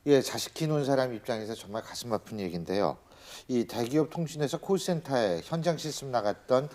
예, 자식 키우는 사람 입장에서 정말 가슴 아픈 얘기인데요. 이 대기업 통신에서 콜센터에 현장 실습 나갔던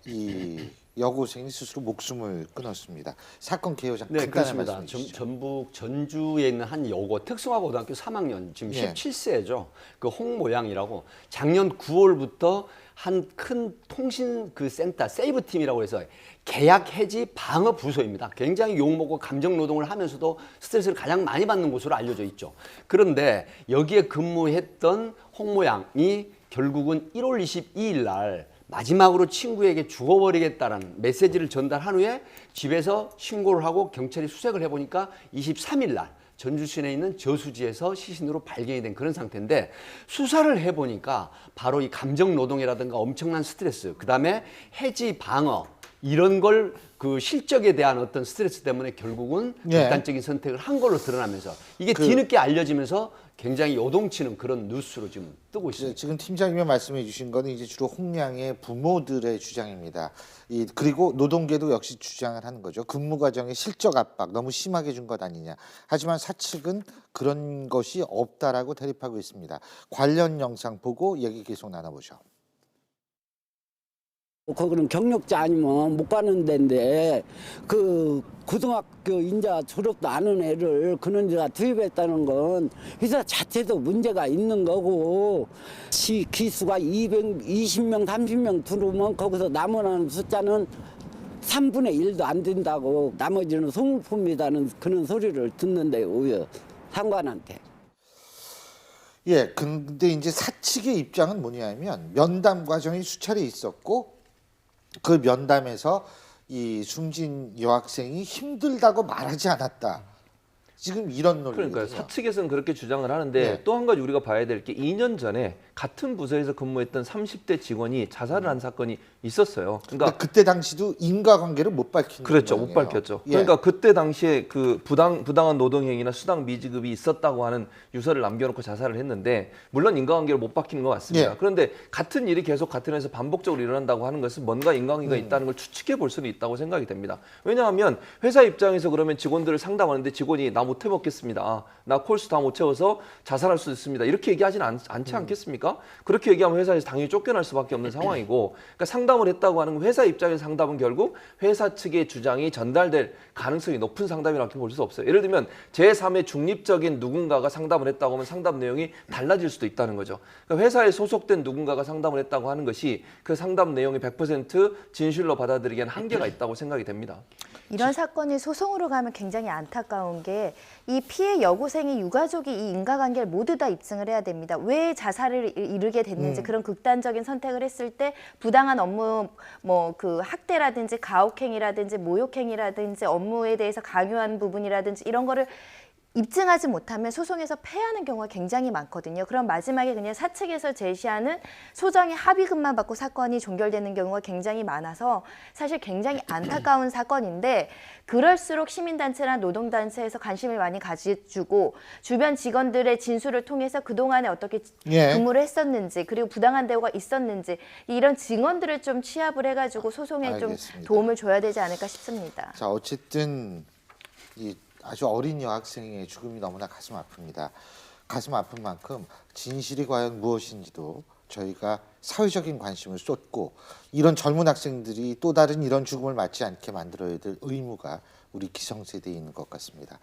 이 여고생이 스스로 목숨을 끊었습니다. 사건 개요 네, 간단히 그렇습니다. 말씀해 주시죠. 전북 전주에 있는 한 여고 특성화고등학교 3학년 지금 예. 17세죠. 그 홍모양이라고 작년 9월부터 한 큰 통신 그 센터 세이브팀이라고 해서 계약 해지 방어 부서입니다. 굉장히 욕먹고 감정 노동을 하면서도 스트레스를 가장 많이 받는 곳으로 알려져 있죠. 그런데 여기에 근무했던 홍모양이 결국은 1월 22일 날 마지막으로 친구에게 죽어버리겠다라는 메시지를 전달한 후에 집에서 신고를 하고 경찰이 수색을 해보니까 23일 날 전주 시내에 있는 저수지에서 시신으로 발견이 된 그런 상태인데, 수사를 해보니까 바로 이 감정 노동이라든가 엄청난 스트레스, 그다음에 해지 방어 이런 걸 그 실적에 대한 어떤 스트레스 때문에 결국은 예. 극단적인 선택을 한 걸로 드러나면서 이게 뒤늦게 알려지면서 굉장히 요동치는 그런 뉴스로 지금 뜨고 있습니다. 지금 팀장님이 말씀해 주신 거는 이제 주로 홍량의 부모들의 주장입니다. 그리고 노동계도 역시 주장을 하는 거죠. 근무 과정의 실적 압박 너무 심하게 준 것 아니냐. 하지만 사측은 그런 것이 없다라고 대립하고 있습니다. 관련 영상 보고 얘기 계속 나눠보죠. 거기는 경력자 아니면 못 가는 데인데 그 고등학교 인자 졸업도 안 한 애를 그런 데다 투입했다는 건 회사 자체도 문제가 있는 거고, 기수가 220명 30명 들어오면 거기서 남아나는 숫자는 3분의 1도 안 된다고, 나머지는 소모품이라는 그런 소리를 듣는데 오히려 상관한테. 예, 근데 이제 사측의 입장은 뭐냐면 면담 과정이 수차례 있었고 그 면담에서 이 숨진 여학생이 힘들다고 말하지 않았다. 지금 이런 논리거든요. 그러니까요. 사측에서는 그렇게 주장을 하는데 네. 또 한 가지 우리가 봐야 될 게 2년 전에 같은 부서에서 근무했던 30대 직원이 자살을 한 사건이 있었어요. 그러니까 그때 당시도 인과관계를 못 밝힌 그렇죠. 못 모양이에요. 밝혔죠. 예. 그러니까 그때 당시에 그 부당한 노동행위나 수당 미지급이 있었다고 하는 유서를 남겨놓고 자살을 했는데, 물론 인과관계를 못 밝히는 것 같습니다. 예. 그런데 같은 일이 계속 같은 회사에서 반복적으로 일어난다고 하는 것은 뭔가 인과관계가 있다는 걸 추측해 볼 수는 있다고 생각이 됩니다. 왜냐하면 회사 입장에서 그러면 직원들을 상담하는데 직원이 나 못 해먹겠습니다. 나 콜수 다 못 채워서 자살할 수 있습니다. 이렇게 얘기하지는 않지 않겠습니까? 그렇게 얘기하면 회사에서 당연히 쫓겨날 수밖에 없는 상황이고, 그러니까 상담을 했다고 하는 건 회사 입장에서 상담은 결국 회사 측의 주장이 전달될 가능성이 높은 상담이라고 볼 수 없어요. 예를 들면 제3의 중립적인 누군가가 상담을 했다고 하면 상담 내용이 달라질 수도 있다는 거죠. 그러니까 회사에 소속된 누군가가 상담을 했다고 하는 것이 그 상담 내용이 100% 진실로 받아들이기에는 한계가 있다고 생각이 됩니다. 이런 사건이 소송으로 가면 굉장히 안타까운 게, 이 피해 여고생이 유가족이 이 인과관계를 모두 다 입증을 해야 됩니다. 왜 자살을 이르게 됐는지, 그런 극단적인 선택을 했을 때 부당한 업무, 뭐 그 학대라든지 가혹행위라든지 모욕행위라든지 업무에 대해서 강요한 부분이라든지 이런 거를 입증하지 못하면 소송에서 패하는 경우가 굉장히 많거든요. 그럼 마지막에 그냥 사측에서 제시하는 소정의 합의금만 받고 사건이 종결되는 경우가 굉장히 많아서 사실 굉장히 안타까운 사건인데, 그럴수록 시민단체나 노동단체에서 관심을 많이 가져주고 주변 직원들의 진술을 통해서 그동안에 어떻게 예. 근무를 했었는지, 그리고 부당한 대우가 있었는지 이런 증언들을 좀 취합을 해가지고 소송에 알겠습니다. 좀 도움을 줘야 되지 않을까 싶습니다. 자, 어쨌든 이 아주 어린 여학생의 죽음이 너무나 가슴 아픕니다. 가슴 아픈 만큼 진실이 과연 무엇인지도 저희가 사회적인 관심을 쏟고, 이런 젊은 학생들이 또 다른 이런 죽음을 맞지 않게 만들어야 될 의무가 우리 기성세대에 있는 것 같습니다.